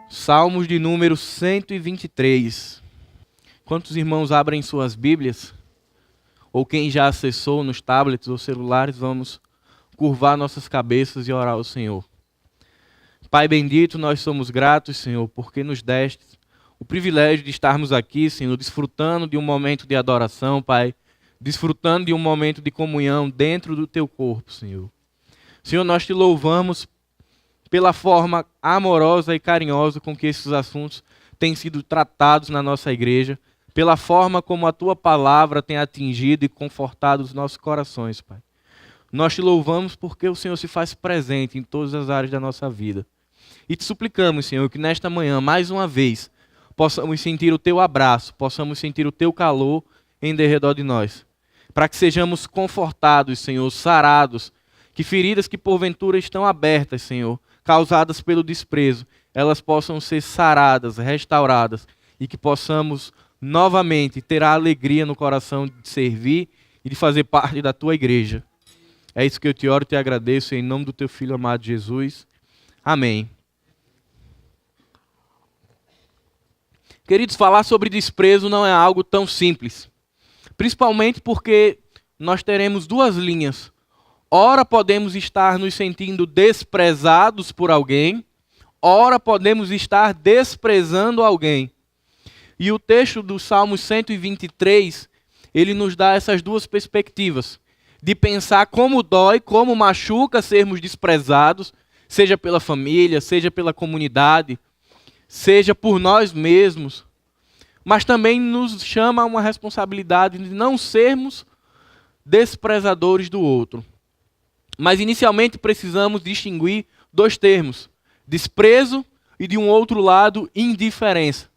Salmos de número 123. Quantos irmãos abrem suas Bíblias? Ou quem já acessou nos tablets ou celulares, vamos curvar nossas cabeças e orar ao Senhor. Pai bendito, nós somos gratos, Senhor, porque nos deste o privilégio de estarmos aqui, Senhor, desfrutando de um momento de adoração, Pai, desfrutando de um momento de comunhão dentro do Teu corpo, Senhor. Senhor, nós Te louvamos pela forma amorosa e carinhosa com que esses assuntos têm sido tratados na nossa igreja, pela forma como a Tua palavra tem atingido e confortado os nossos corações, Pai. Nós Te louvamos porque o Senhor se faz presente em todas as áreas da nossa vida. E Te suplicamos, Senhor, que nesta manhã, mais uma vez, possamos sentir o Teu abraço, possamos sentir o Teu calor em derredor de nós. Para que sejamos confortados, Senhor, sarados, que feridas que porventura estão abertas, Senhor, causadas pelo desprezo, elas possam ser saradas, restauradas, e que possamos novamente ter a alegria no coração de servir e de fazer parte da Tua igreja. É isso que eu Te oro e Te agradeço em nome do Teu Filho amado Jesus. Amém. Queridos, falar sobre desprezo não é algo tão simples, principalmente porque nós teremos duas linhas. Ora podemos estar nos sentindo desprezados por alguém, ora podemos estar desprezando alguém. E o texto do Salmo 123, ele nos dá essas duas perspectivas, de pensar como dói, como machuca sermos desprezados, seja pela família, seja pela comunidade, seja por nós mesmos, mas também nos chama a uma responsabilidade de não sermos desprezadores do outro. Mas inicialmente precisamos distinguir dois termos, desprezo e de um outro lado, indiferença.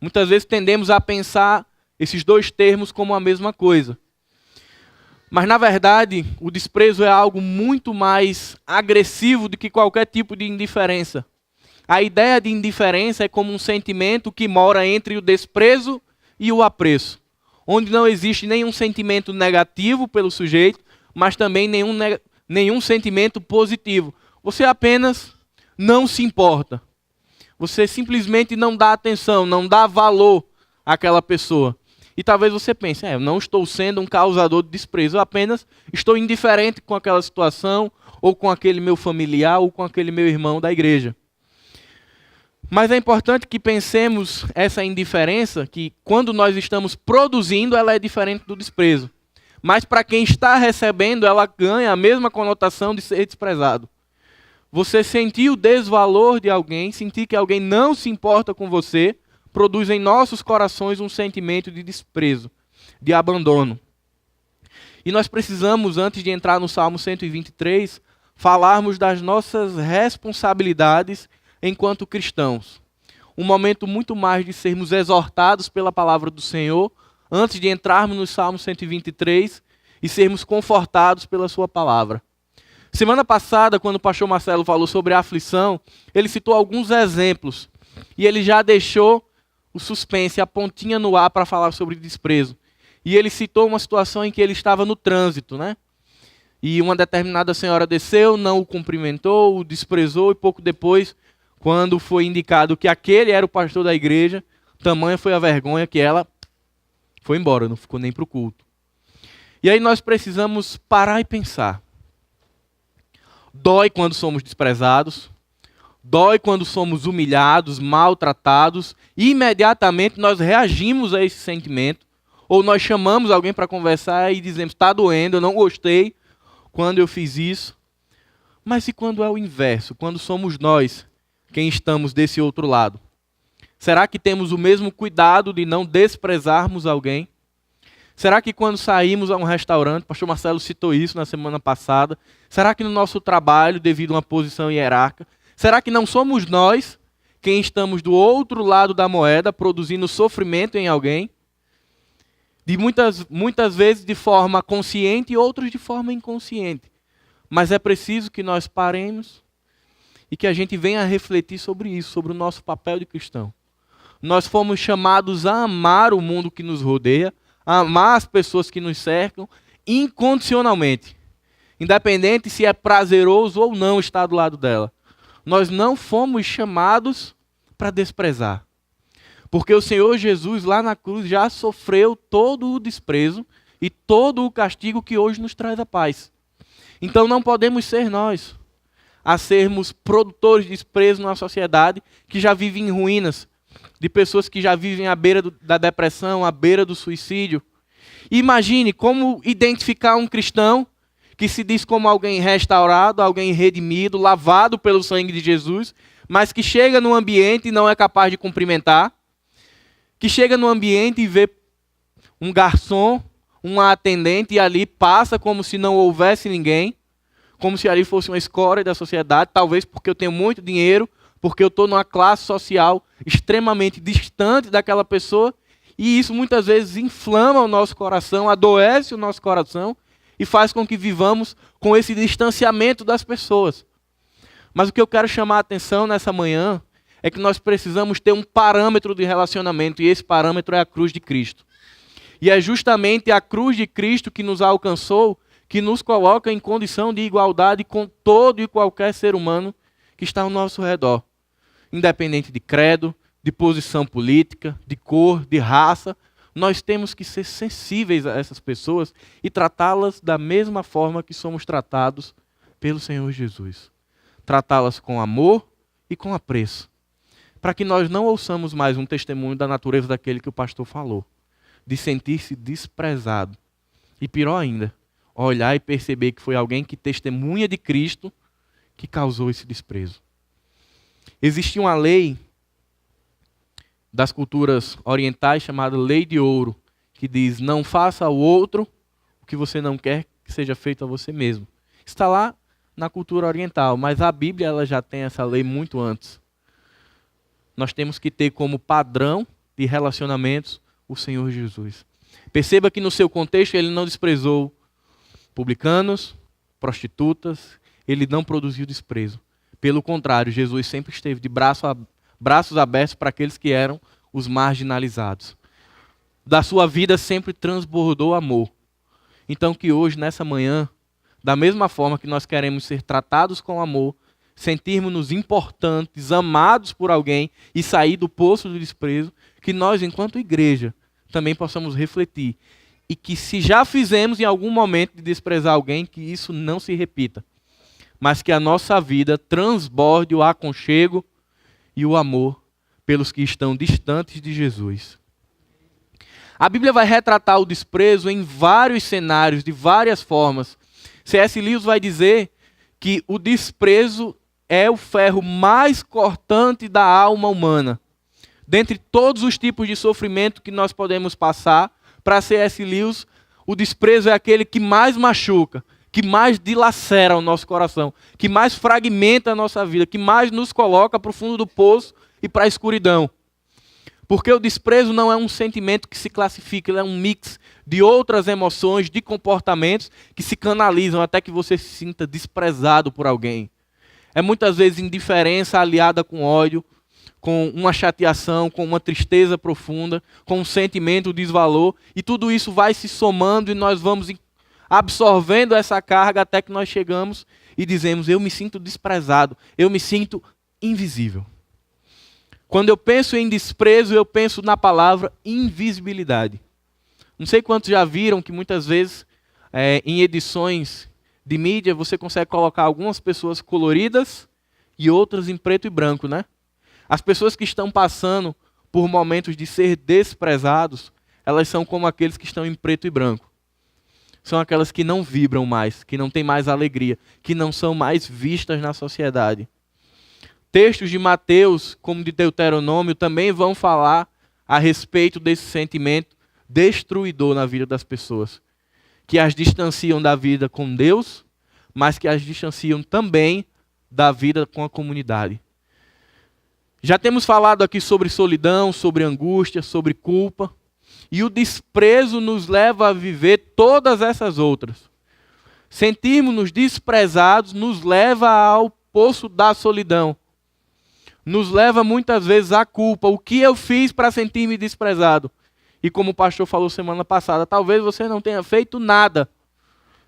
Muitas vezes tendemos a pensar esses dois termos como a mesma coisa. Mas na verdade, o desprezo é algo muito mais agressivo do que qualquer tipo de indiferença. A ideia de indiferença é como um sentimento que mora entre o desprezo e o apreço, onde não existe nenhum sentimento negativo pelo sujeito, mas também nenhum sentimento positivo. Você apenas não se importa. Você simplesmente não dá atenção, não dá valor àquela pessoa. E talvez você pense, eu não estou sendo um causador de desprezo, eu apenas estou indiferente com aquela situação, ou com aquele meu familiar, ou com aquele meu irmão da igreja. Mas é importante que pensemos essa indiferença, que quando nós estamos produzindo, ela é diferente do desprezo. Mas para quem está recebendo, ela ganha a mesma conotação de ser desprezado. Você sentir o desvalor de alguém, sentir que alguém não se importa com você, produz em nossos corações um sentimento de desprezo, de abandono. E nós precisamos, antes de entrar no Salmo 123, falarmos das nossas responsabilidades enquanto cristãos. Um momento muito mais de sermos exortados pela palavra do Senhor, antes de entrarmos no Salmo 123 e sermos confortados pela sua palavra. Semana passada, quando o pastor Marcelo falou sobre a aflição, ele citou alguns exemplos. E ele já deixou o suspense, a pontinha no ar para falar sobre desprezo. E ele citou uma situação em que ele estava no trânsito, né? E uma determinada senhora desceu, não o cumprimentou, o desprezou, e pouco depois, quando foi indicado que aquele era o pastor da igreja, tamanha foi a vergonha que ela foi embora, não ficou nem para o culto. E aí nós precisamos parar e pensar. Dói quando somos desprezados, dói quando somos humilhados, maltratados, e imediatamente nós reagimos a esse sentimento, ou nós chamamos alguém para conversar e dizemos, está doendo, eu não gostei quando eu fiz isso. Mas e quando é o inverso, quando somos nós quem estamos desse outro lado? Será que temos o mesmo cuidado de não desprezarmos alguém? Será que quando saímos a um restaurante, o pastor Marcelo citou isso na semana passada, será que no nosso trabalho, devido a uma posição hierárquica, será que não somos nós quem estamos do outro lado da moeda, produzindo sofrimento em alguém? De muitas vezes de forma consciente e outras de forma inconsciente. Mas é preciso que nós paremos e que a gente venha a refletir sobre isso, sobre o nosso papel de cristão. Nós fomos chamados a amar o mundo que nos rodeia, a amar as pessoas que nos cercam, incondicionalmente. Independente se é prazeroso ou não estar do lado dela. Nós não fomos chamados para desprezar. Porque o Senhor Jesus lá na cruz já sofreu todo o desprezo e todo o castigo que hoje nos traz a paz. Então não podemos ser nós a sermos produtores de desprezo numa sociedade que já vive em ruínas, de pessoas que já vivem à beira da depressão, à beira do suicídio. Imagine como identificar um cristão que se diz como alguém restaurado, alguém redimido, lavado pelo sangue de Jesus, mas que chega no ambiente e não é capaz de cumprimentar, que chega no ambiente e vê um garçom, uma atendente e ali passa como se não houvesse ninguém, como se ali fosse uma escória da sociedade, talvez porque eu tenho muito dinheiro, porque eu estou numa classe social extremamente distante daquela pessoa, e isso muitas vezes inflama o nosso coração, adoece o nosso coração e faz com que vivamos com esse distanciamento das pessoas. Mas o que eu quero chamar a atenção nessa manhã é que nós precisamos ter um parâmetro de relacionamento, e esse parâmetro é a cruz de Cristo. E é justamente a cruz de Cristo que nos alcançou, que nos coloca em condição de igualdade com todo e qualquer ser humano que está ao nosso redor. Independente de credo, de posição política, de cor, de raça, nós temos que ser sensíveis a essas pessoas e tratá-las da mesma forma que somos tratados pelo Senhor Jesus. Tratá-las com amor e com apreço. Para que nós não ouçamos mais um testemunho da natureza daquele que o pastor falou, de sentir-se desprezado. E pior ainda, olhar e perceber que foi alguém que testemunha de Cristo que causou esse desprezo. Existia uma lei das culturas orientais chamada Lei de Ouro, que diz: não faça ao outro o que você não quer que seja feito a você mesmo. Está lá na cultura oriental, mas a Bíblia ela já tem essa lei muito antes. Nós temos que ter como padrão de relacionamentos o Senhor Jesus. Perceba que no seu contexto ele não desprezou publicanos, prostitutas, ele não produziu desprezo. Pelo contrário, Jesus sempre esteve de braços abertos para aqueles que eram os marginalizados. Da sua vida sempre transbordou amor. Então que hoje, nessa manhã, da mesma forma que nós queremos ser tratados com amor, sentirmos-nos importantes, amados por alguém e sair do poço do desprezo, que nós, enquanto igreja, também possamos refletir. E que se já fizemos em algum momento de desprezar alguém, que isso não se repita. Mas que a nossa vida transborde o aconchego e o amor pelos que estão distantes de Jesus. A Bíblia vai retratar o desprezo em vários cenários, de várias formas. C.S. Lewis vai dizer que o desprezo é o ferro mais cortante da alma humana. Dentre todos os tipos de sofrimento que nós podemos passar, para C.S. Lewis, o desprezo é aquele que mais machuca, que mais dilacera o nosso coração, que mais fragmenta a nossa vida, que mais nos coloca para o fundo do poço e para a escuridão. Porque o desprezo não é um sentimento que se classifica, ele é um mix de outras emoções, de comportamentos que se canalizam até que você se sinta desprezado por alguém. É muitas vezes indiferença aliada com ódio, com uma chateação, com uma tristeza profunda, com um sentimento de desvalor, e tudo isso vai se somando e nós vamos absorvendo essa carga até que nós chegamos e dizemos: eu me sinto desprezado, eu me sinto invisível. Quando eu penso em desprezo, eu penso na palavra invisibilidade. Não sei quantos já viram que muitas vezes em edições de mídia você consegue colocar algumas pessoas coloridas e outras em preto e branco, né? As pessoas que estão passando por momentos de ser desprezados, elas são como aqueles que estão em preto e branco. São aquelas que não vibram mais, que não têm mais alegria, que não são mais vistas na sociedade. Textos de Mateus, como de Deuteronômio, também vão falar a respeito desse sentimento destruidor na vida das pessoas, que as distanciam da vida com Deus, mas que as distanciam também da vida com a comunidade. Já temos falado aqui sobre solidão, sobre angústia, sobre culpa, e o desprezo nos leva a viver todas essas outras. Sentirmos-nos desprezados nos leva ao poço da solidão. Nos leva muitas vezes à culpa. O que eu fiz para sentir-me desprezado? E como o pastor falou semana passada, talvez você não tenha feito nada,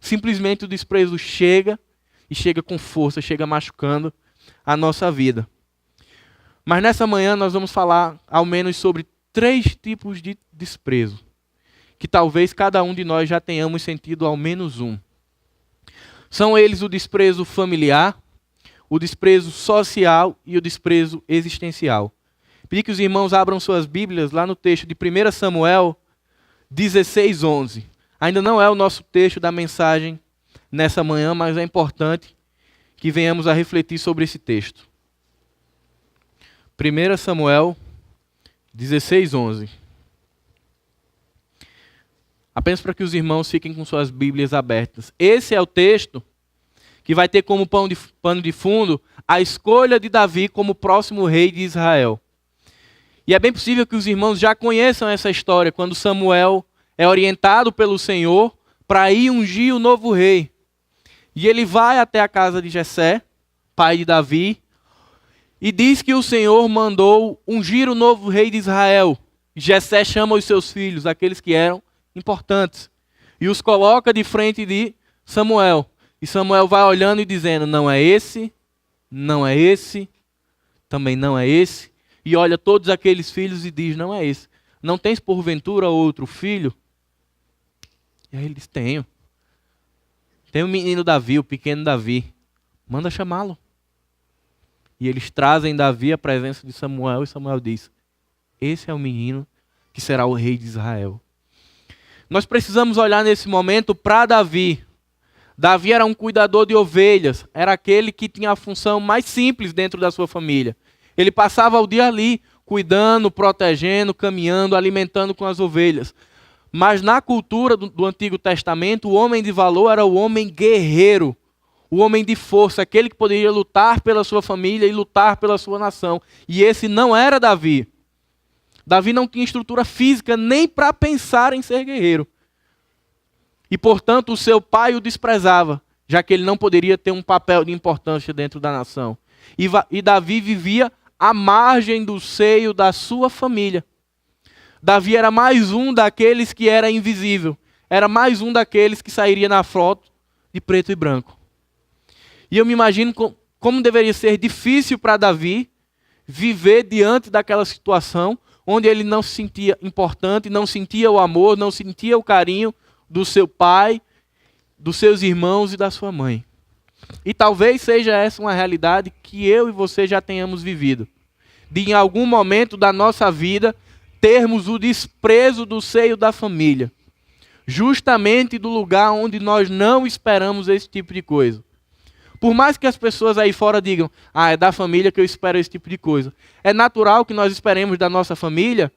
Simplesmente o desprezo chega e chega com força, chega machucando a nossa vida. Mas nessa manhã nós vamos falar ao menos sobre 3 tipos de desprezo, que talvez cada um de nós já tenhamos sentido ao menos um. São eles o desprezo familiar, o desprezo social e o desprezo existencial. Pedi que os irmãos abram suas Bíblias lá no texto de 1 Samuel 16:11. Ainda não é o nosso texto da mensagem nessa manhã, mas é importante que venhamos a refletir sobre esse texto. 1 Samuel 16:11. Apenas para que os irmãos fiquem com suas Bíblias abertas. Esse é o texto que vai ter como pano de fundo a escolha de Davi como próximo rei de Israel. E é bem possível que os irmãos já conheçam essa história, quando Samuel é orientado pelo Senhor para ir ungir o novo rei. E ele vai até a casa de Jessé, pai de Davi, e diz que o Senhor mandou ungir o novo rei de Israel. Jessé chama os seus filhos, aqueles que eram importantes, e os coloca de frente de Samuel. E Samuel vai olhando e dizendo, não é esse, não é esse, também não é esse. E olha todos aqueles filhos e diz, não é esse. Não tens porventura outro filho? E aí ele diz, tenho. Tem o menino Davi, o pequeno Davi. Manda chamá-lo. E eles trazem Davi à presença de Samuel e Samuel diz, esse é o menino que será o rei de Israel. Nós precisamos olhar nesse momento para Davi. Davi era um cuidador de ovelhas, era aquele que tinha a função mais simples dentro da sua família. Ele passava o dia ali, cuidando, protegendo, caminhando, alimentando com as ovelhas. Mas na cultura do Antigo Testamento, o homem de valor era o homem guerreiro, o homem de força, aquele que poderia lutar pela sua família e lutar pela sua nação. E esse não era Davi. Davi não tinha estrutura física nem para pensar em ser guerreiro. E, portanto, o seu pai o desprezava, já que ele não poderia ter um papel de importância dentro da nação. E Davi vivia à margem do seio da sua família. Davi era mais um daqueles que era invisível. Era mais um daqueles que sairia na foto de preto e branco. E eu me imagino como deveria ser difícil para Davi viver diante daquela situação onde ele não se sentia importante, não sentia o amor, não sentia o carinho do seu pai, dos seus irmãos e da sua mãe. E talvez seja essa uma realidade que eu e você já tenhamos vivido. De em algum momento da nossa vida termos o desprezo do seio da família. Justamente do lugar onde nós não esperamos esse tipo de coisa. Por mais que as pessoas aí fora digam, é da família que eu espero esse tipo de coisa. É natural que nós esperemos da nossa família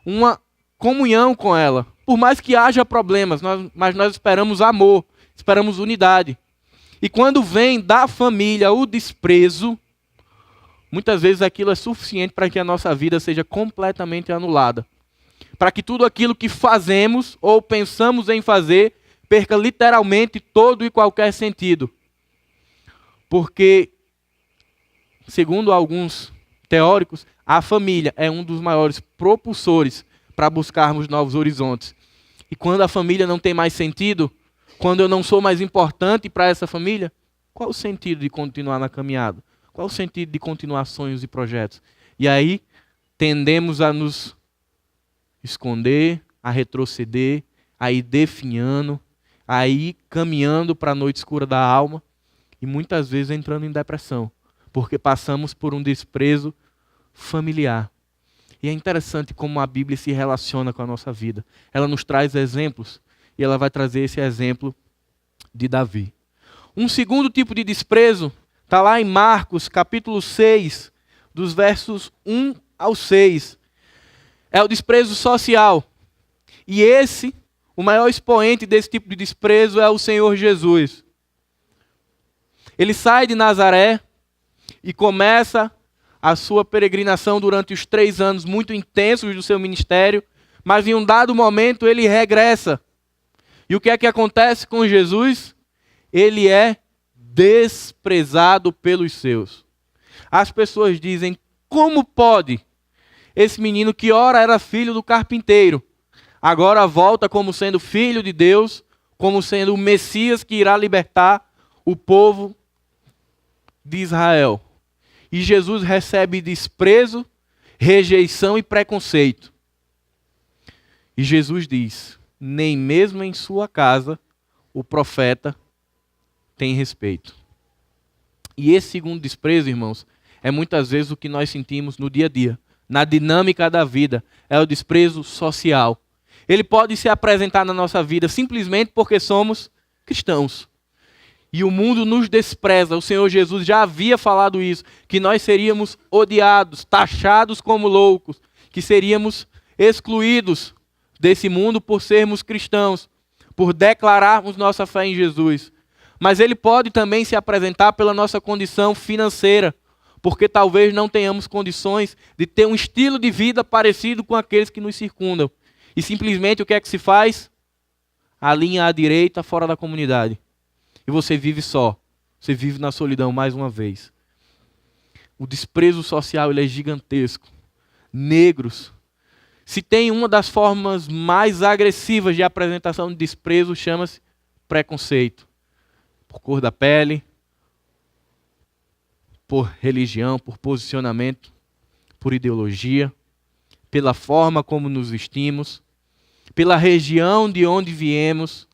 uma comunhão com ela. Por mais que haja problemas, mas nós esperamos amor, esperamos unidade. E quando vem da família o desprezo, muitas vezes aquilo é suficiente para que a nossa vida seja completamente anulada. Para que tudo aquilo que fazemos ou pensamos em fazer perca literalmente todo e qualquer sentido. Porque, segundo alguns teóricos, a família é um dos maiores propulsores para buscarmos novos horizontes. E quando a família não tem mais sentido, quando eu não sou mais importante para essa família, qual o sentido de continuar na caminhada? Qual o sentido de continuar sonhos e projetos? E aí, tendemos a nos esconder, a retroceder, a ir definhando, a ir caminhando para a noite escura da alma e muitas vezes entrando em depressão, porque passamos por um desprezo familiar. E é interessante como a Bíblia se relaciona com a nossa vida. Ela nos traz exemplos e ela vai trazer esse exemplo de Davi. Um segundo tipo de desprezo está lá em Marcos, capítulo 6, dos versos 1 ao 6. É o desprezo social. E o maior expoente desse tipo de desprezo é o Senhor Jesus. Ele sai de Nazaré e começa a sua peregrinação durante os 3 anos muito intensos do seu ministério, mas em um dado momento ele regressa. E o que é que acontece com Jesus? Ele é desprezado pelos seus. As pessoas dizem, como pode esse menino que ora era filho do carpinteiro, agora volta como sendo filho de Deus, como sendo o Messias que irá libertar o povo de Israel. E Jesus recebe desprezo, rejeição e preconceito. E Jesus diz: nem mesmo em sua casa o profeta tem respeito. E esse segundo desprezo, irmãos, é muitas vezes o que nós sentimos no dia a dia, na dinâmica da vida. É o desprezo social. Ele pode se apresentar na nossa vida simplesmente porque somos cristãos. E o mundo nos despreza. O Senhor Jesus já havia falado isso, que nós seríamos odiados, taxados como loucos, que seríamos excluídos desse mundo por sermos cristãos, por declararmos nossa fé em Jesus. Mas ele pode também se apresentar pela nossa condição financeira, porque talvez não tenhamos condições de ter um estilo de vida parecido com aqueles que nos circundam. E simplesmente o que é que se faz? A linha à direita, fora da comunidade. E você vive só. Você vive na solidão mais uma vez. O desprezo social ele é gigantesco. Negros. Se tem uma das formas mais agressivas de apresentação de desprezo, chama-se preconceito. Por cor da pele, por religião, por posicionamento, por ideologia, pela forma como nos vestimos, pela região de onde viemos.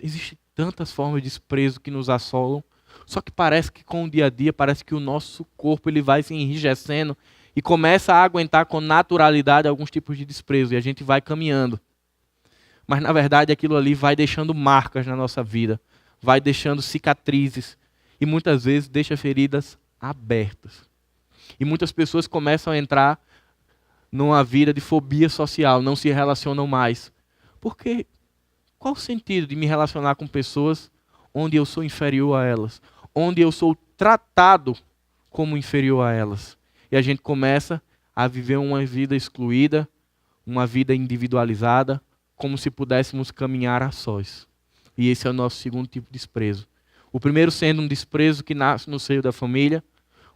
Existem tantas formas de desprezo que nos assolam, só que parece que com o dia a dia, parece que o nosso corpo ele vai se enrijecendo e começa a aguentar com naturalidade alguns tipos de desprezo, e a gente vai caminhando. Mas na verdade aquilo ali vai deixando marcas na nossa vida, vai deixando cicatrizes, e muitas vezes deixa feridas abertas. E muitas pessoas começam a entrar numa vida de fobia social, não se relacionam mais. Porque qual o sentido de me relacionar com pessoas onde eu sou inferior a elas? Onde eu sou tratado como inferior a elas? E a gente começa a viver uma vida excluída, uma vida individualizada, como se pudéssemos caminhar a sós. E esse é o nosso segundo tipo de desprezo. O primeiro sendo um desprezo que nasce no seio da família.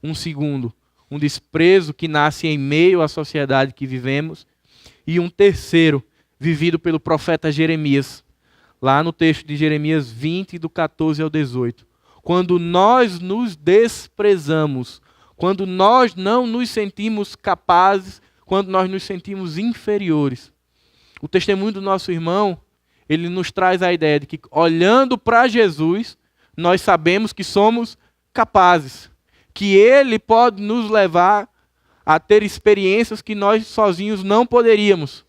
Um segundo, um desprezo que nasce em meio à sociedade que vivemos. E um terceiro, vivido pelo profeta Jeremias, lá no texto de Jeremias 20, do 14 ao 18. Quando nós nos desprezamos, quando nós não nos sentimos capazes, quando nós nos sentimos inferiores. O testemunho do nosso irmão, ele nos traz a ideia de que, olhando para Jesus, nós sabemos que somos capazes, que Ele pode nos levar a ter experiências que nós sozinhos não poderíamos.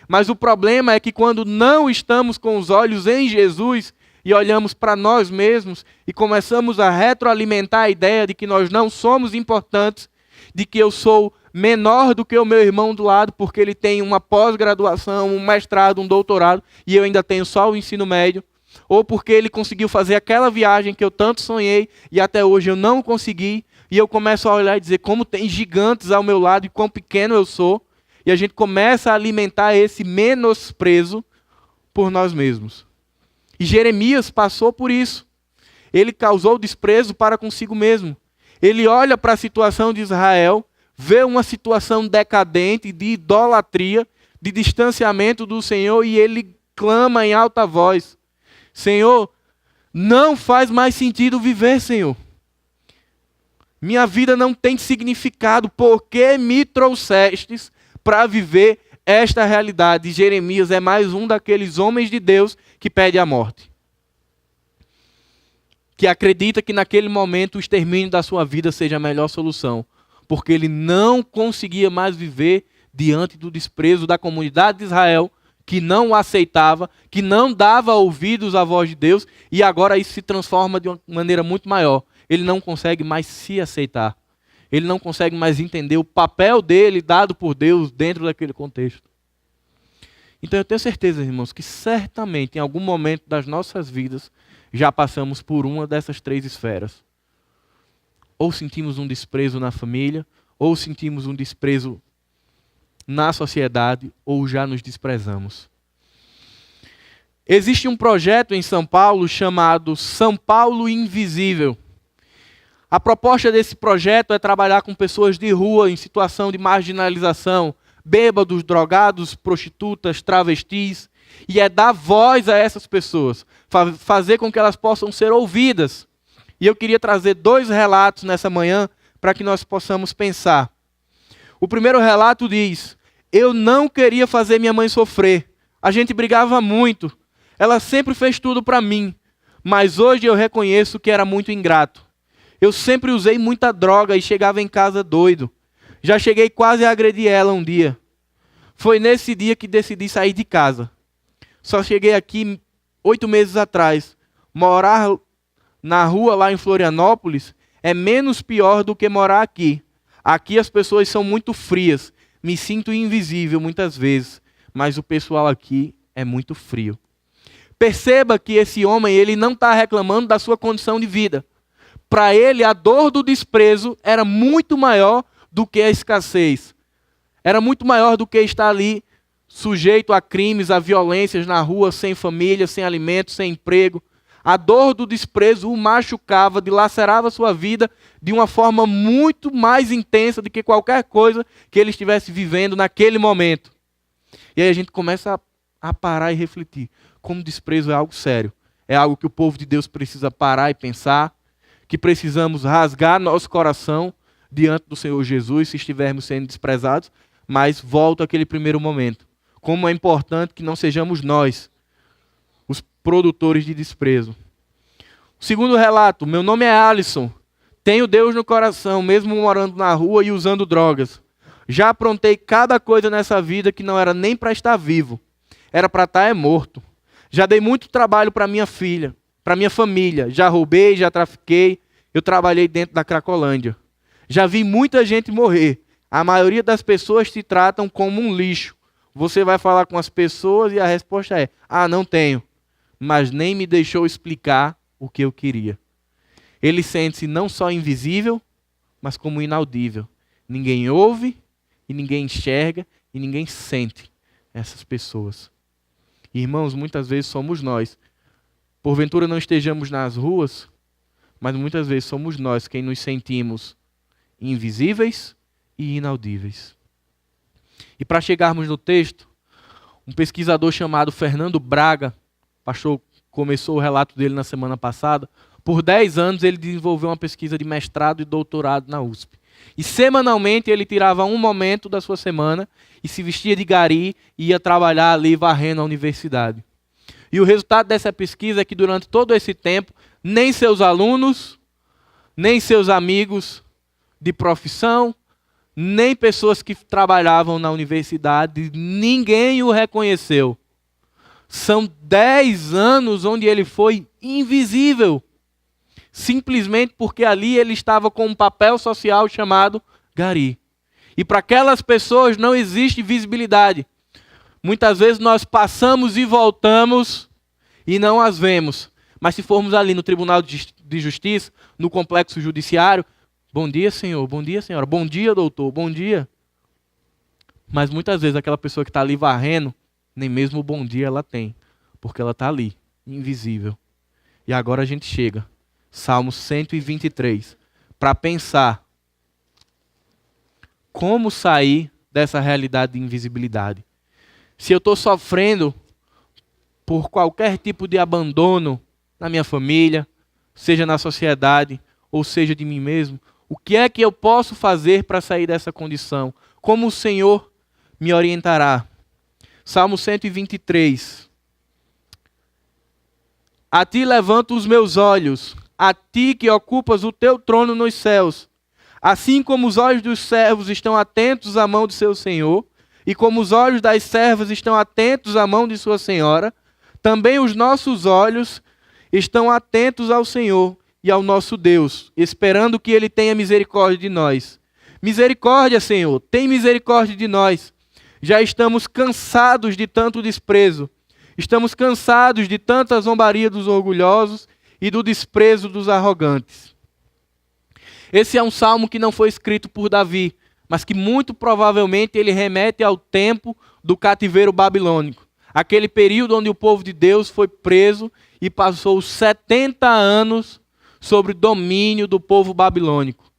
Mas o problema é que quando não estamos com os olhos em Jesus e olhamos para nós mesmos e começamos a retroalimentar a ideia de que nós não somos importantes, de que eu sou menor do que o meu irmão do lado porque ele tem uma pós-graduação, um mestrado, um doutorado e eu ainda tenho só o ensino médio, ou porque ele conseguiu fazer aquela viagem que eu tanto sonhei e até hoje eu não consegui, e eu começo a olhar e dizer como tem gigantes ao meu lado e quão pequeno eu sou, e a gente começa a alimentar esse menosprezo por nós mesmos. E Jeremias passou por isso. Ele causou desprezo para consigo mesmo. Ele olha para a situação de Israel, vê uma situação decadente de idolatria, de distanciamento do Senhor, e ele clama em alta voz: Senhor, não faz mais sentido viver, Senhor. Minha vida não tem significado, porque me trouxestes para viver esta realidade. E Jeremias é mais um daqueles homens de Deus que pede a morte. Que acredita que naquele momento o extermínio da sua vida seja a melhor solução. Porque ele não conseguia mais viver diante do desprezo da comunidade de Israel, que não o aceitava, que não dava ouvidos à voz de Deus, e agora isso se transforma de uma maneira muito maior. Ele não consegue mais se aceitar. Ele não consegue mais entender o papel dele dado por Deus dentro daquele contexto. Então eu tenho certeza, irmãos, que certamente em algum momento das nossas vidas já passamos por uma dessas três esferas. Ou sentimos um desprezo na família, ou sentimos um desprezo na sociedade, ou já nos desprezamos. Existe um projeto em São Paulo chamado São Paulo Invisível. A proposta desse projeto é trabalhar com pessoas de rua em situação de marginalização, bêbados, drogados, prostitutas, travestis. E é dar voz a essas pessoas, fazer com que elas possam ser ouvidas. E eu queria trazer 2 relatos nessa manhã para que nós possamos pensar. O primeiro relato diz: eu não queria fazer minha mãe sofrer. A gente brigava muito. Ela sempre fez tudo para mim. Mas hoje eu reconheço que era muito ingrato. Eu sempre usei muita droga e chegava em casa doido. Já cheguei quase a agredir ela um dia. Foi nesse dia que decidi sair de casa. Só cheguei aqui 8 meses atrás. Morar na rua lá em Florianópolis é menos pior do que morar aqui. Aqui as pessoas são muito frias. Me sinto invisível muitas vezes. Mas o pessoal aqui é muito frio. Perceba que esse homem ele não está reclamando da sua condição de vida. Para ele, a dor do desprezo era muito maior do que a escassez. Era muito maior do que estar ali sujeito a crimes, a violências na rua, sem família, sem alimento, sem emprego. A dor do desprezo o machucava, dilacerava sua vida de uma forma muito mais intensa do que qualquer coisa que ele estivesse vivendo naquele momento. E aí a gente começa a parar e refletir. Como o desprezo é algo sério. É algo que o povo de Deus precisa parar e pensar. Que precisamos rasgar nosso coração diante do Senhor Jesus se estivermos sendo desprezados. Mas volto àquele primeiro momento. Como é importante que não sejamos nós os produtores de desprezo. O segundo relato: meu nome é Alisson. Tenho Deus no coração, mesmo morando na rua e usando drogas. Já aprontei cada coisa nessa vida que não era nem para estar vivo. Era para estar morto. Já dei muito trabalho para minha filha, para minha família. Já roubei, já trafiquei. Eu trabalhei dentro da Cracolândia. Já vi muita gente morrer. A maioria das pessoas te tratam como um lixo. Você vai falar com as pessoas e a resposta é: não tenho. Mas nem me deixou explicar o que eu queria. Ele sente-se não só invisível, mas como inaudível. Ninguém ouve, e ninguém enxerga, e ninguém sente essas pessoas. Irmãos, muitas vezes somos nós. Porventura não estejamos nas ruas, mas muitas vezes somos nós quem nos sentimos invisíveis e inaudíveis. E para chegarmos no texto, um pesquisador chamado Fernando Braga, o pastor começou o relato dele na semana passada, por 10 anos ele desenvolveu uma pesquisa de mestrado e doutorado na USP. E semanalmente ele tirava um momento da sua semana e se vestia de gari e ia trabalhar ali varrendo a universidade. E o resultado dessa pesquisa é que durante todo esse tempo, nem seus alunos, nem seus amigos de profissão, nem pessoas que trabalhavam na universidade, ninguém o reconheceu. São 10 anos onde ele foi invisível. Simplesmente porque ali ele estava com um papel social chamado gari. E para aquelas pessoas não existe visibilidade. Muitas vezes nós passamos e voltamos e não as vemos. Mas se formos ali no Tribunal de Justiça, no complexo judiciário, bom dia, senhor, bom dia, senhora, bom dia, doutor, bom dia. Mas muitas vezes aquela pessoa que está ali varrendo, nem mesmo o bom dia ela tem, porque ela está ali, invisível. E agora a gente chega, Salmo 123, para pensar como sair dessa realidade de invisibilidade. Se eu estou sofrendo por qualquer tipo de abandono na minha família, seja na sociedade, ou seja de mim mesmo, o que é que eu posso fazer para sair dessa condição? Como o Senhor me orientará? Salmo 123. A ti levanto os meus olhos, a ti que ocupas o teu trono nos céus. Assim como os olhos dos servos estão atentos à mão de seu senhor, e como os olhos das servas estão atentos à mão de sua senhora, também os nossos olhos estão atentos ao Senhor e ao nosso Deus, esperando que Ele tenha misericórdia de nós. Misericórdia, Senhor, tem misericórdia de nós. Já estamos cansados de tanto desprezo. Estamos cansados de tanta zombaria dos orgulhosos e do desprezo dos arrogantes. Esse é um salmo que não foi escrito por Davi, mas que muito provavelmente ele remete ao tempo do cativeiro babilônico. Aquele período onde o povo de Deus foi preso e passou 70 anos sob domínio do povo babilônico.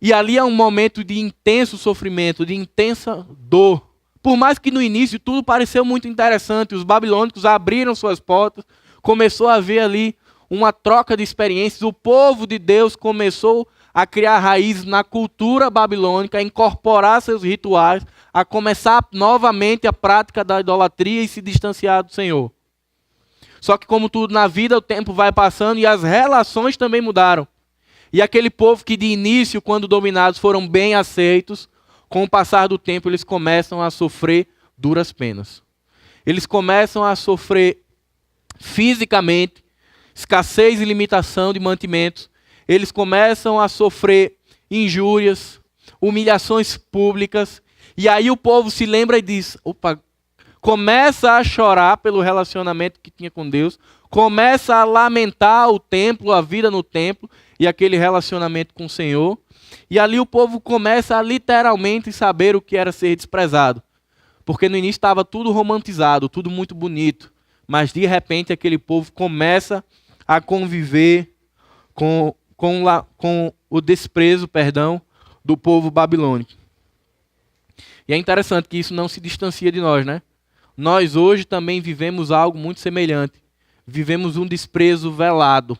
E ali é um momento de intenso sofrimento, de intensa dor Por mais que no início tudo pareceu muito interessante, os babilônicos abriram suas portas, começou a haver ali uma troca de experiências, o povo de Deus começou a criar raízes na cultura babilônica, a incorporar seus rituais, a começar novamente a prática da idolatria e se distanciar do Senhor. Só que como tudo na vida, o tempo vai passando e as relações também mudaram. E aquele povo que de início, quando dominados, foram bem aceitos, com o passar do tempo eles começam a sofrer duras penas. Eles começam a sofrer fisicamente, escassez e limitação de mantimentos. Eles começam a sofrer injúrias, humilhações públicas. E aí o povo se lembra e diz, opa, começa a chorar pelo relacionamento que tinha com Deus, começa a lamentar o templo, a vida no templo e aquele relacionamento com o Senhor. E ali o povo começa a literalmente saber o que era ser desprezado. Porque no início estava tudo romantizado, tudo muito bonito. Mas de repente aquele povo começa a conviver com o desprezo, do povo babilônico. E é interessante que isso não se distancia de nós, né? Nós hoje também vivemos algo muito semelhante. Vivemos um desprezo velado.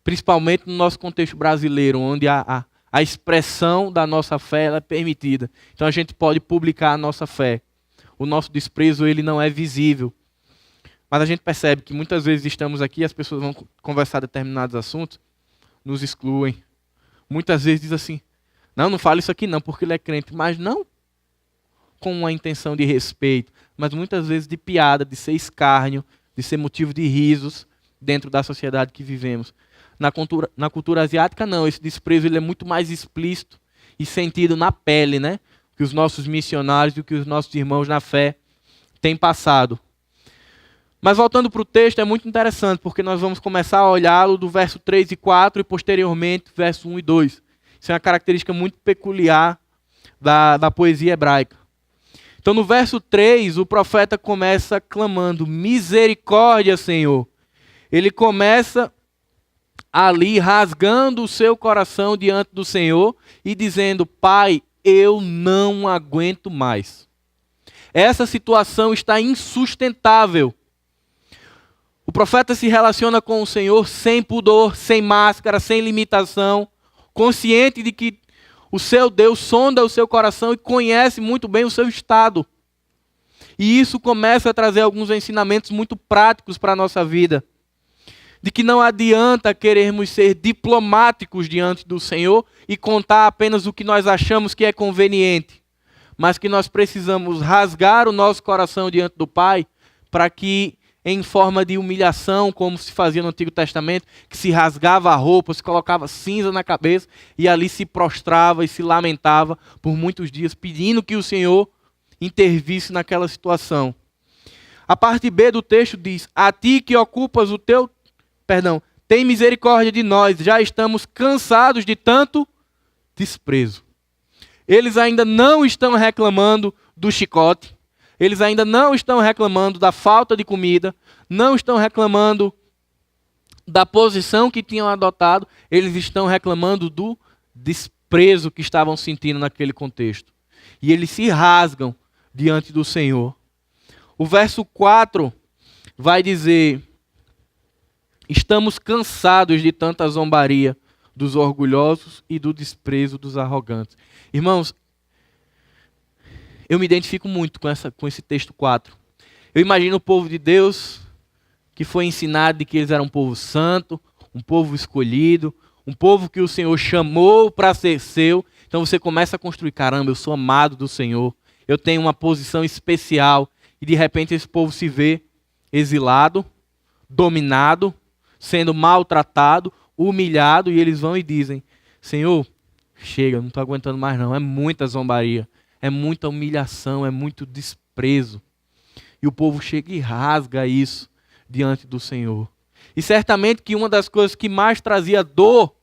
Principalmente no nosso contexto brasileiro, onde a expressão da nossa fé ela é permitida. Então a gente pode publicar a nossa fé. O nosso desprezo ele não é visível. Mas a gente percebe que muitas vezes estamos aqui, as pessoas vão conversar determinados assuntos, nos excluem. Muitas vezes diz assim, não fale isso aqui não, porque ele é crente. Mas não com uma intenção de respeito, mas muitas vezes de piada, de ser escárnio, de ser motivo de risos dentro da sociedade que vivemos. Na cultura asiática não, esse desprezo ele é muito mais explícito e sentido na pele, né? Que os nossos missionários e que os nossos irmãos na fé têm passado. Mas voltando para o texto, é muito interessante, porque nós vamos começar a olhá-lo do verso 3 e 4 e posteriormente verso 1 e 2. Isso é uma característica muito peculiar da poesia hebraica. Então no verso 3, o profeta começa clamando, misericórdia, Senhor. Ele começa ali rasgando o seu coração diante do Senhor e dizendo, Pai, eu não aguento mais. Essa situação está insustentável. O profeta se relaciona com o Senhor sem pudor, sem máscara, sem limitação, consciente de que o seu Deus sonda o seu coração e conhece muito bem o seu estado. E isso começa a trazer alguns ensinamentos muito práticos para a nossa vida. De que não adianta querermos ser diplomáticos diante do Senhor e contar apenas o que nós achamos que é conveniente. Mas que nós precisamos rasgar o nosso coração diante do Pai para que, em forma de humilhação, como se fazia no Antigo Testamento, que se rasgava a roupa, se colocava cinza na cabeça e ali se prostrava e se lamentava por muitos dias, pedindo que o Senhor intervisse naquela situação. A parte B do texto diz, a ti que ocupas tem misericórdia de nós, já estamos cansados de tanto desprezo. Eles ainda não estão reclamando do chicote, eles ainda não estão reclamando da falta de comida, não estão reclamando da posição que tinham adotado, eles estão reclamando do desprezo que estavam sentindo naquele contexto. E eles se rasgam diante do Senhor. O verso 4 vai dizer, estamos cansados de tanta zombaria dos orgulhosos e do desprezo dos arrogantes. Irmãos, eu me identifico muito com esse texto 4. Eu imagino o povo de Deus que foi ensinado de que eles eram um povo santo, um povo escolhido, um povo que o Senhor chamou para ser seu. Então você começa a construir, caramba, eu sou amado do Senhor, eu tenho uma posição especial. E de repente esse povo se vê exilado, dominado, sendo maltratado, humilhado, e eles vão e dizem, Senhor, chega, não estou aguentando mais não, é muita zombaria, é muita humilhação, é muito desprezo. E o povo chega e rasga isso diante do Senhor. E certamente que uma das coisas que mais trazia dor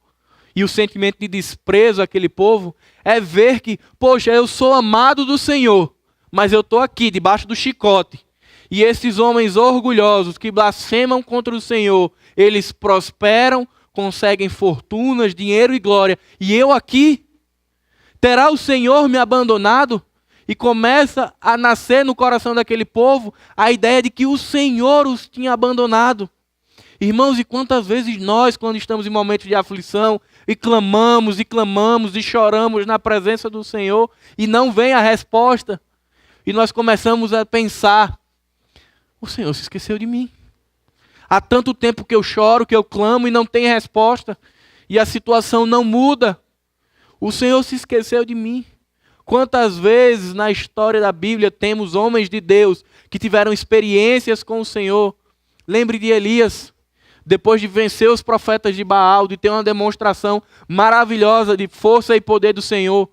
e o sentimento de desprezo àquele povo é ver que, poxa, eu sou amado do Senhor, mas eu estou aqui debaixo do chicote. E esses homens orgulhosos que blasfemam contra o Senhor, eles prosperam, conseguem fortunas, dinheiro e glória. E eu aqui? Terá o Senhor me abandonado? E começa a nascer no coração daquele povo a ideia de que o Senhor os tinha abandonado. Irmãos, e quantas vezes nós, quando estamos em momentos de aflição, e clamamos, e choramos na presença do Senhor, e não vem a resposta, e nós começamos a pensar, o Senhor se esqueceu de mim. Há tanto tempo que eu choro, que eu clamo, e não tem resposta, e a situação não muda. O Senhor se esqueceu de mim. Quantas vezes na história da Bíblia temos homens de Deus que tiveram experiências com o Senhor. Lembre de Elias, depois de vencer os profetas de Baal, de ter uma demonstração maravilhosa de força e poder do Senhor.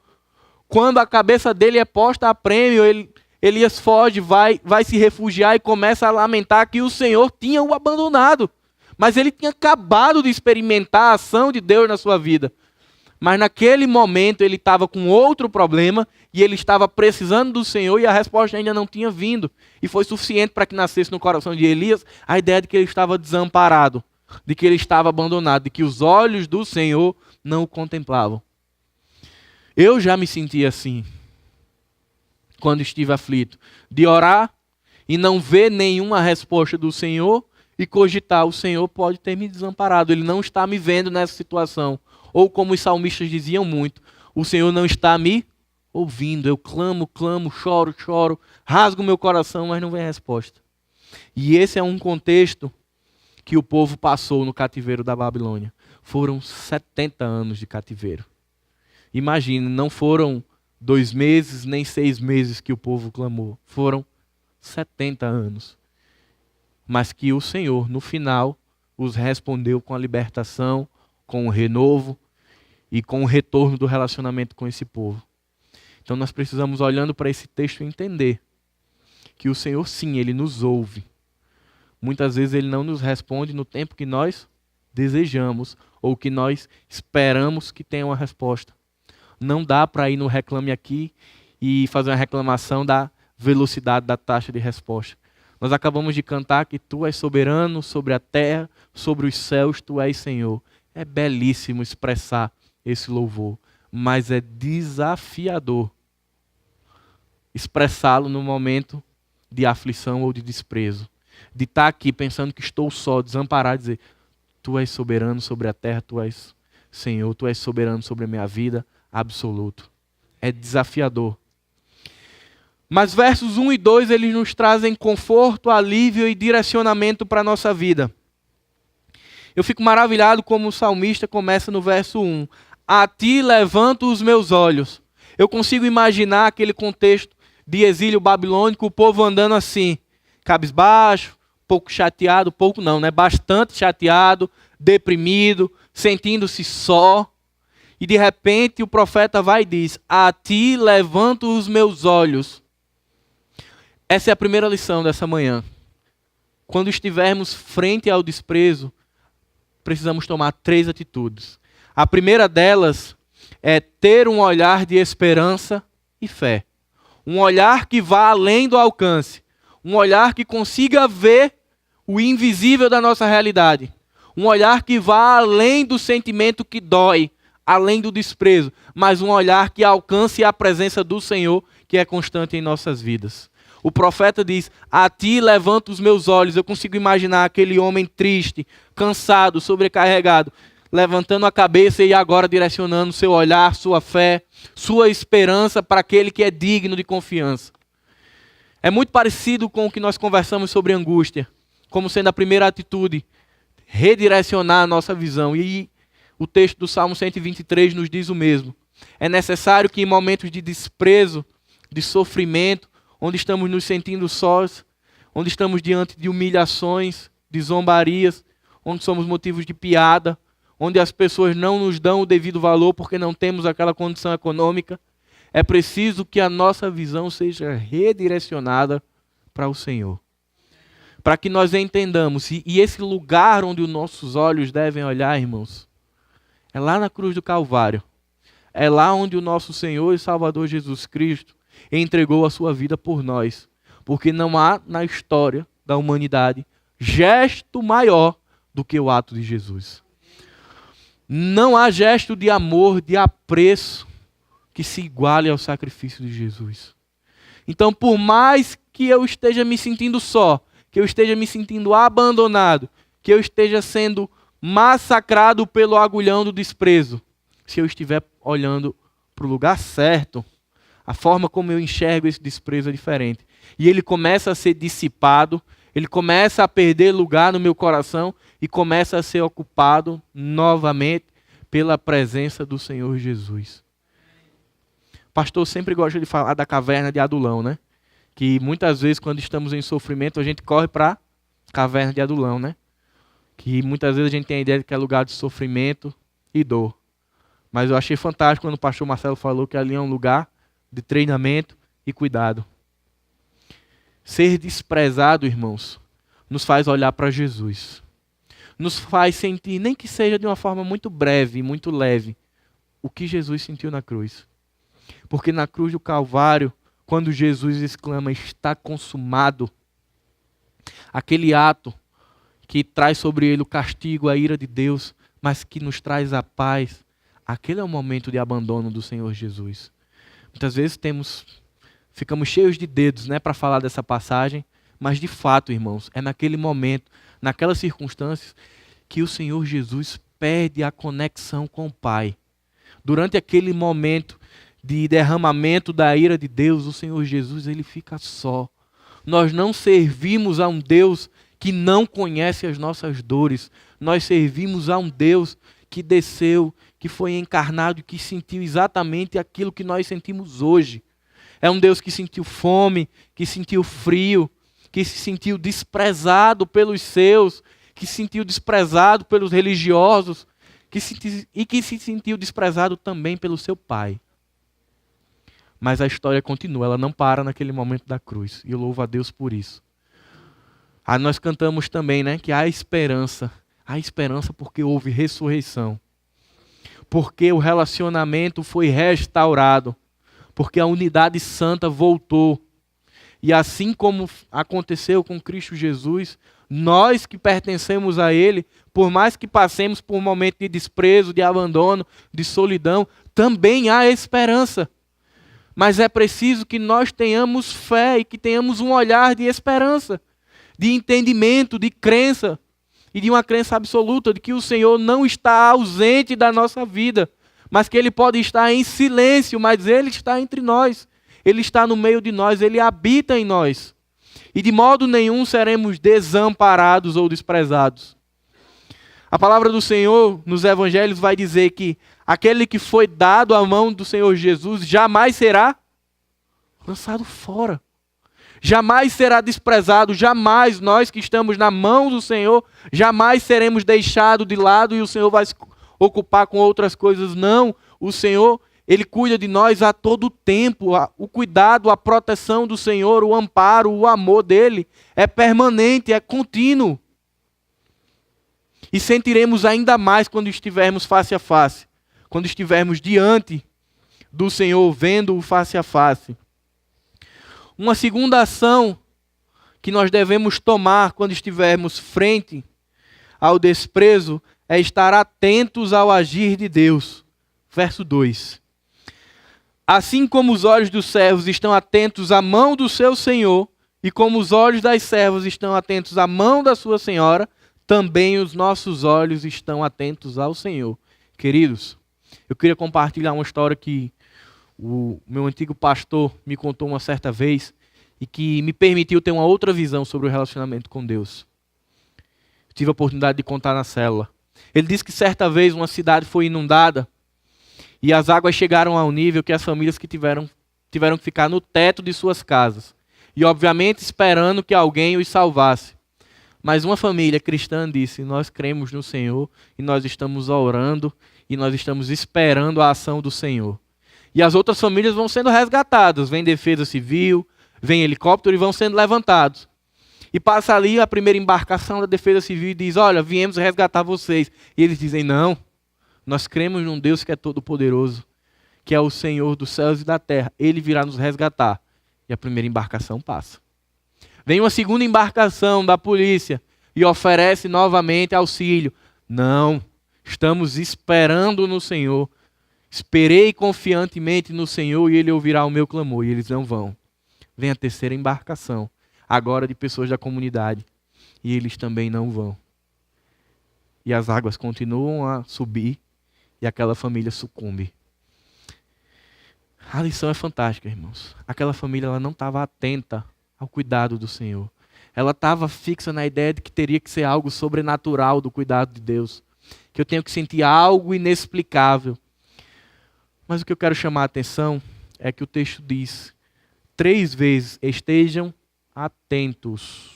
Quando a cabeça dele é posta a prêmio, Elias foge, vai se refugiar e começa a lamentar que o Senhor tinha o abandonado. Mas ele tinha acabado de experimentar a ação de Deus na sua vida. Mas naquele momento ele estava com outro problema e ele estava precisando do Senhor e a resposta ainda não tinha vindo. E foi suficiente para que nascesse no coração de Elias a ideia de que ele estava desamparado, de que ele estava abandonado, de que os olhos do Senhor não o contemplavam. Eu já me senti assim quando estive aflito, de orar e não ver nenhuma resposta do Senhor e cogitar, o Senhor pode ter me desamparado, Ele não está me vendo nessa situação. Ou como os salmistas diziam muito, o Senhor não está me ouvindo. Eu clamo, choro, rasgo meu coração, mas não vem resposta. E esse é um contexto que o povo passou no cativeiro da Babilônia. Foram 70 anos de cativeiro. Imagine, não foram 2 meses, nem 6 meses que o povo clamou. Foram 70 anos. Mas que o Senhor, no final, os respondeu com a libertação, com o renovo e com o retorno do relacionamento com esse povo. Então nós precisamos, olhando para esse texto, entender que o Senhor, sim, Ele nos ouve. Muitas vezes Ele não nos responde no tempo que nós desejamos ou que nós esperamos que tenha uma resposta. Não dá para ir no Reclame Aqui e fazer uma reclamação da velocidade da taxa de resposta. Nós acabamos de cantar que Tu és soberano sobre a terra, sobre os céus, Tu és Senhor. É belíssimo expressar esse louvor, mas é desafiador expressá-lo no momento de aflição ou de desprezo. De estar aqui pensando que estou só, desamparado, dizer, Tu és soberano sobre a terra, Tu és Senhor, Tu és soberano sobre a minha vida, absoluto. É desafiador. Mas versos 1 e 2, eles nos trazem conforto, alívio e direcionamento para a nossa vida. Eu fico maravilhado como o salmista começa no verso 1. A Ti levanto os meus olhos. Eu consigo imaginar aquele contexto de exílio babilônico, o povo andando assim, cabisbaixo, pouco chateado, pouco não, né? Bastante chateado, deprimido, sentindo-se só. E de repente o profeta vai e diz, a Ti levanto os meus olhos. Essa é a primeira lição dessa manhã. Quando estivermos frente ao desprezo, precisamos tomar 3 atitudes. A primeira delas é ter um olhar de esperança e fé. Um olhar que vá além do alcance. Um olhar que consiga ver o invisível da nossa realidade. Um olhar que vá além do sentimento que dói, além do desprezo, mas um olhar que alcance a presença do Senhor, que é constante em nossas vidas. O profeta diz, a Ti levanto os meus olhos. Eu consigo imaginar aquele homem triste, cansado, sobrecarregado, levantando a cabeça e agora direcionando seu olhar, sua fé, sua esperança para aquele que é digno de confiança. É muito parecido com o que nós conversamos sobre angústia, como sendo a primeira atitude, redirecionar a nossa visão. E o texto do Salmo 123 nos diz o mesmo. É necessário que em momentos de desprezo, de sofrimento, onde estamos nos sentindo sós, onde estamos diante de humilhações, de zombarias, onde somos motivos de piada, onde as pessoas não nos dão o devido valor porque não temos aquela condição econômica, é preciso que a nossa visão seja redirecionada para o Senhor. Para que nós entendamos, e esse lugar onde os nossos olhos devem olhar, irmãos, é lá na cruz do Calvário. É lá onde o nosso Senhor e Salvador Jesus Cristo entregou a sua vida por nós. Porque não há na história da humanidade gesto maior do que o ato de Jesus. Não há gesto de amor, de apreço que se iguale ao sacrifício de Jesus. Então, por mais que eu esteja me sentindo só, que eu esteja me sentindo abandonado, que eu esteja sendo massacrado pelo agulhão do desprezo, se eu estiver olhando para o lugar certo, a forma como eu enxergo esse desprezo é diferente. E ele começa a ser dissipado, ele começa a perder lugar no meu coração e começa a ser ocupado novamente pela presença do Senhor Jesus. O pastor sempre gosta de falar da caverna de Adulão, né? Que muitas vezes, quando estamos em sofrimento, a gente corre para a caverna de Adulão, né? Que muitas vezes a gente tem a ideia de que é lugar de sofrimento e dor. Mas eu achei fantástico quando o pastor Marcelo falou que ali é um lugar de treinamento e cuidado. Ser desprezado, irmãos, nos faz olhar para Jesus. Nos faz sentir, nem que seja de uma forma muito breve, muito leve, o que Jesus sentiu na cruz. Porque na cruz do Calvário, quando Jesus exclama, está consumado, aquele ato que traz sobre ele o castigo, a ira de Deus, mas que nos traz a paz, aquele é o momento de abandono do Senhor Jesus. Muitas vezes ficamos cheios de dedos, né, para falar dessa passagem, mas de fato, irmãos, é naquele momento, naquelas circunstâncias, que o Senhor Jesus perde a conexão com o Pai. Durante aquele momento de derramamento da ira de Deus, o Senhor Jesus, ele fica só. Nós não servimos a um Deus que não conhece as nossas dores. Nós servimos a um Deus que desceu, que foi encarnado e que sentiu exatamente aquilo que nós sentimos hoje. É um Deus que sentiu fome, que sentiu frio, que se sentiu desprezado pelos seus, que se sentiu desprezado pelos religiosos, que se sentiu desprezado também pelo seu Pai. Mas a história continua, ela não para naquele momento da cruz. E eu louvo a Deus por isso. Aí nós cantamos também, né, que há esperança. Há esperança porque houve ressurreição. Porque o relacionamento foi restaurado. Porque a unidade santa voltou. E assim como aconteceu com Cristo Jesus, nós que pertencemos a Ele, por mais que passemos por um momento de desprezo, de abandono, de solidão, também há esperança. Mas é preciso que nós tenhamos fé e que tenhamos um olhar de esperança, de entendimento, de crença, e de uma crença absoluta de que o Senhor não está ausente da nossa vida, mas que Ele pode estar em silêncio, mas Ele está entre nós. Ele está no meio de nós, Ele habita em nós. E de modo nenhum seremos desamparados ou desprezados. A palavra do Senhor nos evangelhos vai dizer que aquele que foi dado à mão do Senhor Jesus jamais será lançado fora. Jamais será desprezado, jamais nós que estamos na mão do Senhor, jamais seremos deixados de lado e o Senhor vai se ocupar com outras coisas. Não, o Senhor, Ele cuida de nós a todo tempo. O cuidado, a proteção do Senhor, o amparo, o amor dEle é permanente, é contínuo. E sentiremos ainda mais quando estivermos face a face. Quando estivermos diante do Senhor, vendo-o face a face. Uma segunda ação que nós devemos tomar quando estivermos frente ao desprezo é estar atentos ao agir de Deus. Verso 2. Assim como os olhos dos servos estão atentos à mão do seu senhor, e como os olhos das servas estão atentos à mão da sua senhora, também os nossos olhos estão atentos ao Senhor. Queridos, eu queria compartilhar uma história que o meu antigo pastor me contou uma certa vez e que me permitiu ter uma outra visão sobre o relacionamento com Deus. Tive a oportunidade de contar na célula. Ele disse que certa vez uma cidade foi inundada e as águas chegaram ao nível que as famílias que tiveram que ficar no teto de suas casas. E obviamente esperando que alguém os salvasse. Mas uma família cristã disse, nós cremos no Senhor e nós estamos orando e nós estamos esperando a ação do Senhor. E as outras famílias vão sendo resgatadas, vem defesa civil, vem helicóptero e vão sendo levantados. E passa ali a primeira embarcação da defesa civil e diz, olha, viemos resgatar vocês. E eles dizem, não, nós cremos num Deus que é todo poderoso, que é o Senhor dos céus e da terra. Ele virá nos resgatar. E a primeira embarcação passa. Vem uma segunda embarcação da polícia e oferece novamente auxílio. Não, estamos esperando no Senhor. Esperei confiantemente no Senhor e Ele ouvirá o meu clamor. E eles não vão. vem a terceira embarcação, agora de pessoas da comunidade, e eles também não vão. E as águas continuam a subir, e aquela família sucumbe. A lição é fantástica, irmãos. Aquela família ela não estava atenta ao cuidado do Senhor. Ela estava fixa na ideia de que teria que ser algo sobrenatural do cuidado de Deus. Que eu tenho que sentir algo inexplicável. Mas o que eu quero chamar a atenção é que o texto diz 3 vezes, estejam atentos.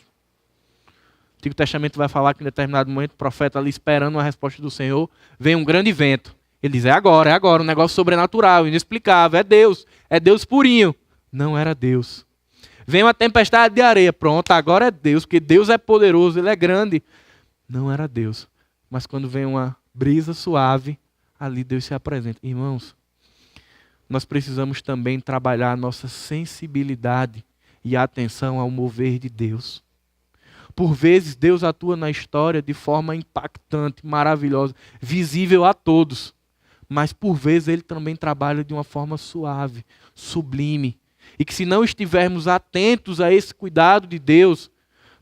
O Antigo Testamento vai falar que em determinado momento o profeta ali esperando uma resposta do Senhor, vem um grande vento. Ele diz, é agora, um negócio sobrenatural, inexplicável, é Deus purinho. Não era Deus. Vem uma tempestade de areia, pronto, agora é Deus, porque Deus é poderoso, Ele é grande. Não era Deus. Mas quando vem uma brisa suave, ali Deus se apresenta. Irmãos, nós precisamos também trabalhar a nossa sensibilidade e atenção ao mover de Deus. Por vezes Deus atua na história de forma impactante, maravilhosa, visível a todos. Mas por vezes Ele também trabalha de uma forma suave, sublime. E que se não estivermos atentos a esse cuidado de Deus,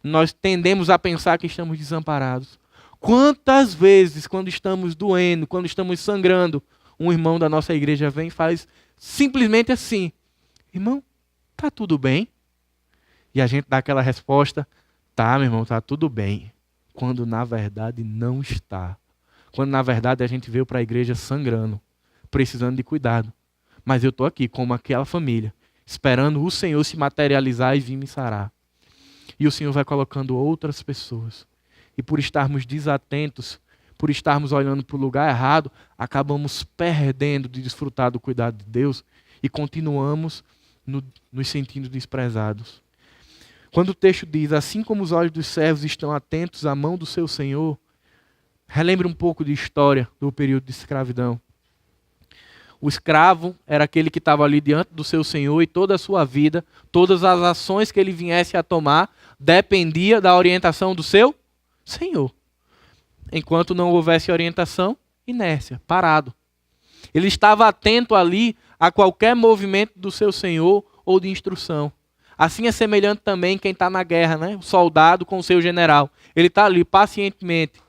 nós tendemos a pensar que estamos desamparados. Quantas vezes, quando estamos doendo, quando estamos sangrando, um irmão da nossa igreja vem e faz simplesmente assim, irmão, tá tudo bem? E a gente dá aquela resposta, tá, meu irmão, tá tudo bem. Quando na verdade não está. Quando na verdade a gente veio para a igreja sangrando, precisando de cuidado. Mas eu estou aqui como aquela família, esperando o Senhor se materializar e vir me sarar. E o Senhor vai colocando outras pessoas. E por estarmos desatentos, por estarmos olhando para o lugar errado, acabamos perdendo de desfrutar do cuidado de Deus e continuamos nos sentindo desprezados. Quando o texto diz, assim como os olhos dos servos estão atentos à mão do seu Senhor, relembre um pouco de história do período de escravidão. O escravo era aquele que estava ali diante do seu Senhor e toda a sua vida, todas as ações que ele viesse a tomar, dependia da orientação do seu Senhor. Enquanto não houvesse orientação, inércia, parado. Ele estava atento ali a qualquer movimento do seu Senhor ou de instrução. Assim é semelhante também quem está na guerra, né? O soldado com o seu general. Ele está ali pacientemente,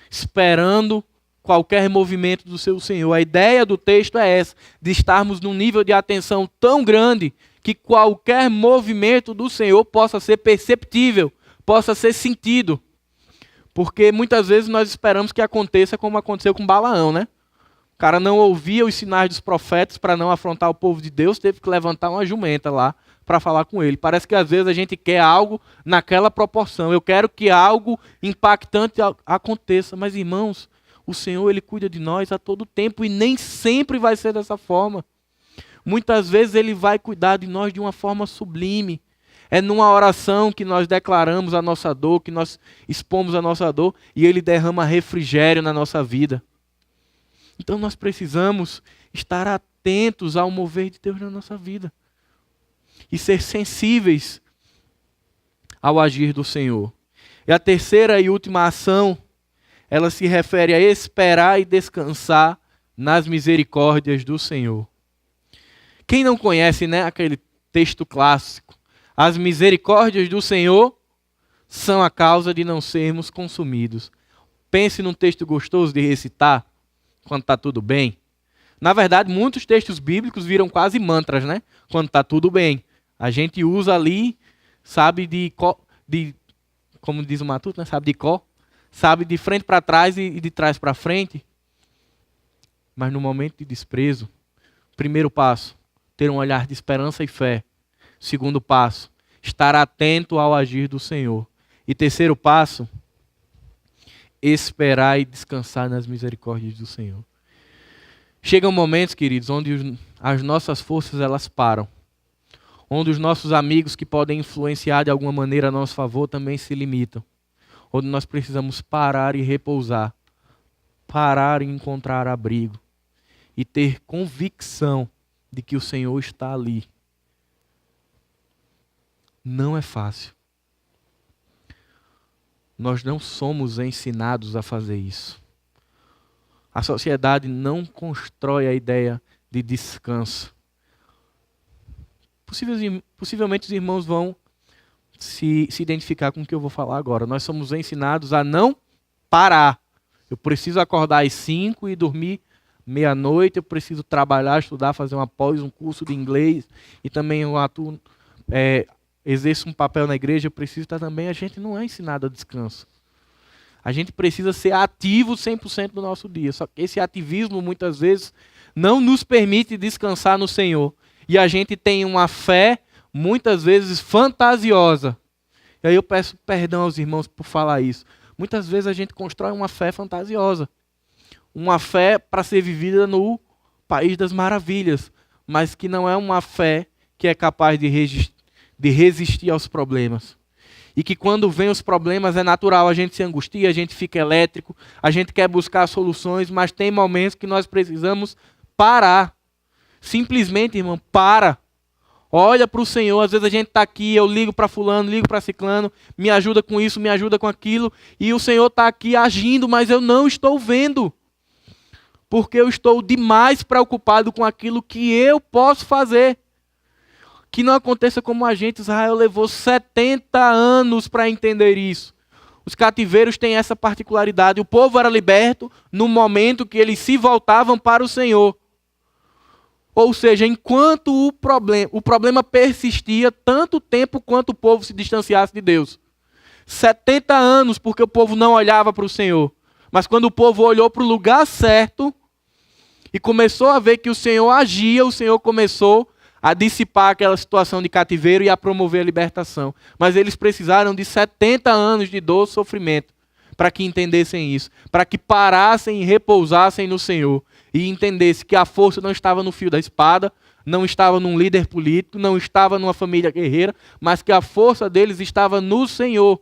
esperando qualquer movimento do seu Senhor. A ideia do texto é essa, de estarmos num nível de atenção tão grande que qualquer movimento do Senhor possa ser perceptível, possa ser sentido. Porque muitas vezes nós esperamos que aconteça como aconteceu com Balaão, né? O cara não ouvia os sinais dos profetas para não afrontar o povo de Deus, teve que levantar uma jumenta lá para falar com ele. Parece que às vezes a gente quer algo naquela proporção. Eu quero que algo impactante aconteça. Mas, irmãos, o Senhor Ele cuida de nós a todo tempo e nem sempre vai ser dessa forma. Muitas vezes Ele vai cuidar de nós de uma forma sublime. É numa oração que nós declaramos a nossa dor, que nós expomos a nossa dor e Ele derrama refrigério na nossa vida. Então nós precisamos estar atentos ao mover de Deus na nossa vida. E ser sensíveis ao agir do Senhor. E a terceira e última ação, ela se refere a esperar e descansar nas misericórdias do Senhor. Quem não conhece, né, aquele texto clássico? As misericórdias do Senhor são a causa de não sermos consumidos. Pense num texto gostoso de recitar, quando está tudo bem. Na verdade, muitos textos bíblicos viram quase mantras, né? Quando está tudo bem. A gente usa ali, sabe, como diz o Matuto, né? Sabe de cor, sabe de frente para trás e de trás para frente. Mas no momento de desprezo, primeiro passo, ter um olhar de esperança e fé. Segundo passo, estar atento ao agir do Senhor. E terceiro passo, esperar e descansar nas misericórdias do Senhor. Chegam momentos, queridos, onde as nossas forças elas param. Onde os nossos amigos que podem influenciar de alguma maneira a nosso favor também se limitam. Onde nós precisamos parar e repousar. Parar e encontrar abrigo. E ter convicção de que o Senhor está ali. Não é fácil. Nós não somos ensinados a fazer isso. A sociedade não constrói a ideia de descanso. possivelmente os irmãos vão se identificar com o que eu vou falar agora. Nós somos ensinados a não parar. Eu preciso acordar às 5 e dormir meia-noite, eu preciso trabalhar, estudar, fazer uma pós, um curso de inglês, e também eu atuo, exerço um papel na igreja, eu preciso estar também. A gente não é ensinado a descanso. A gente precisa ser ativo 100% do nosso dia. Só que esse ativismo, muitas vezes, não nos permite descansar no Senhor. E a gente tem uma fé, muitas vezes, fantasiosa. E aí eu peço perdão aos irmãos por falar isso. Muitas vezes a gente constrói uma fé fantasiosa. Uma fé para ser vivida no país das maravilhas. Mas que não é uma fé que é capaz de resistir aos problemas. E que quando vem os problemas é natural, a gente se angustia, a gente fica elétrico, a gente quer buscar soluções, mas tem momentos que nós precisamos parar. Simplesmente, irmão, para. Olha para o Senhor. Às vezes a gente está aqui, eu ligo para fulano, ligo para ciclano, me ajuda com isso, me ajuda com aquilo, e o Senhor está aqui agindo, mas eu não estou vendo. Porque eu estou demais preocupado com aquilo que eu posso fazer. Que não aconteça como a gente. Israel levou 70 anos para entender isso. Os cativeiros têm essa particularidade. O povo era liberto no momento que eles se voltavam para o Senhor. Ou seja, enquanto o problema persistia, tanto tempo quanto o povo se distanciasse de Deus. 70 anos porque o povo não olhava para o Senhor. Mas quando o povo olhou para o lugar certo e começou a ver que o Senhor agia, o Senhor começou a dissipar aquela situação de cativeiro e a promover a libertação. Mas eles precisaram de 70 anos de dor e sofrimento para que entendessem isso, para que parassem e repousassem no Senhor e entendessem que a força não estava no fio da espada, não estava num líder político, não estava numa família guerreira, mas que a força deles estava no Senhor.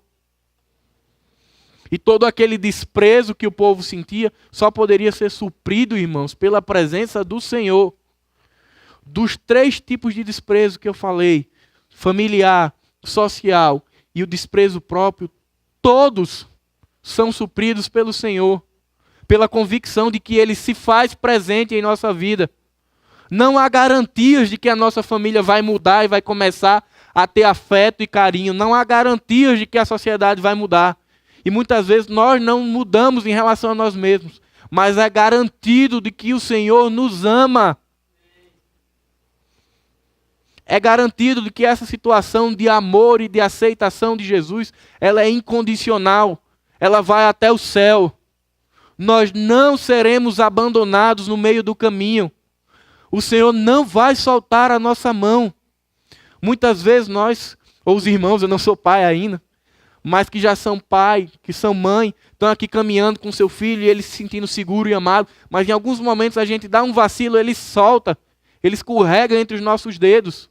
E todo aquele desprezo que o povo sentia só poderia ser suprido, irmãos, pela presença do Senhor. Dos 3 tipos de desprezo que eu falei, familiar, social e o desprezo próprio, todos são supridos pelo Senhor, pela convicção de que Ele se faz presente em nossa vida. Não há garantias de que a nossa família vai mudar e vai começar a ter afeto e carinho. Não há garantias de que a sociedade vai mudar. E muitas vezes nós não mudamos em relação a nós mesmos, mas é garantido de que o Senhor nos ama. É garantido de que essa situação de amor e de aceitação de Jesus, ela é incondicional. Ela vai até o céu. Nós não seremos abandonados no meio do caminho. O Senhor não vai soltar a nossa mão. Muitas vezes nós, ou os irmãos, eu não sou pai ainda, mas que já são pai, que são mãe, estão aqui caminhando com seu filho e ele se sentindo seguro e amado, mas em alguns momentos a gente dá um vacilo, ele solta, ele escorrega entre os nossos dedos.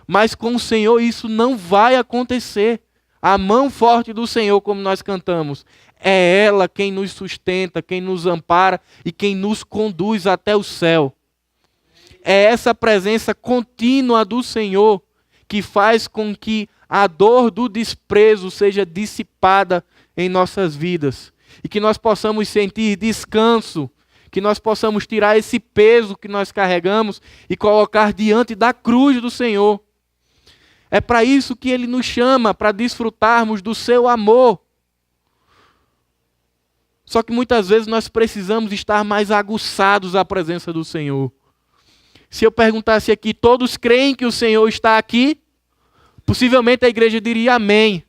Mas com o Senhor isso não vai acontecer. A mão forte do Senhor, como nós cantamos, é ela quem nos sustenta, quem nos ampara e quem nos conduz até o céu. É essa presença contínua do Senhor que faz com que a dor do desprezo seja dissipada em nossas vidas. E que nós possamos sentir descanso, que nós possamos tirar esse peso que nós carregamos e colocar diante da cruz do Senhor. É para isso que Ele nos chama, para desfrutarmos do seu amor. Só que muitas vezes nós precisamos estar mais aguçados à presença do Senhor. Se eu perguntasse aqui, todos creem que o Senhor está aqui? Possivelmente a igreja diria amém.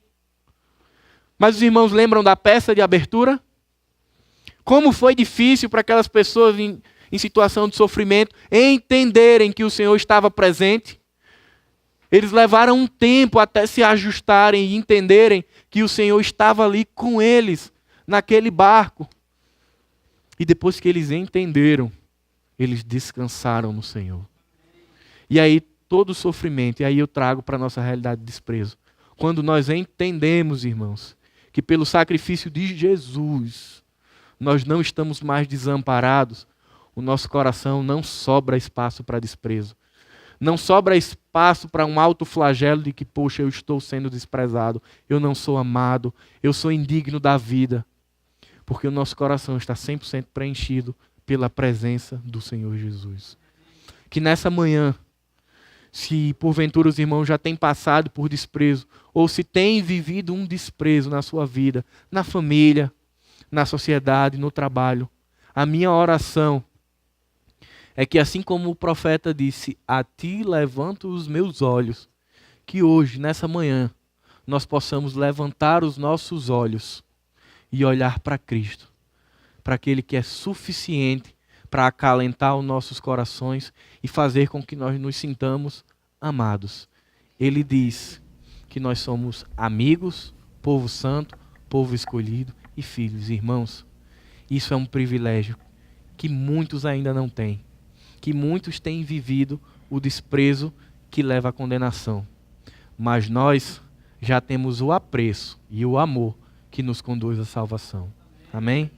Mas os irmãos lembram da peça de abertura? Como foi difícil para aquelas pessoas em situação de sofrimento entenderem que o Senhor estava presente? Eles levaram um tempo até se ajustarem e entenderem que o Senhor estava ali com eles, naquele barco. E depois que eles entenderam, eles descansaram no Senhor. E aí todo o sofrimento, e aí eu trago para a nossa realidade de desprezo. Quando nós entendemos, irmãos, que pelo sacrifício de Jesus, nós não estamos mais desamparados, o nosso coração não sobra espaço para desprezo. Não sobra espaço para um autoflagelo de que, poxa, eu estou sendo desprezado, eu não sou amado, eu sou indigno da vida. Porque o nosso coração está 100% preenchido pela presença do Senhor Jesus. Que nessa manhã, Se porventura os irmãos já têm passado por desprezo, ou se têm vivido um desprezo na sua vida, na família, na sociedade, no trabalho, a minha oração é que, assim como o profeta disse, a ti levanto os meus olhos, que hoje, nessa manhã, nós possamos levantar os nossos olhos e olhar para Cristo, para aquele que é suficiente para acalentar os nossos corações e fazer com que nós nos sintamos amados. Ele diz que nós somos amigos, povo santo, povo escolhido e filhos. Irmãos, isso é um privilégio que muitos ainda não têm, que muitos têm vivido o desprezo que leva à condenação. Mas nós já temos o apreço e o amor que nos conduz à salvação. Amém?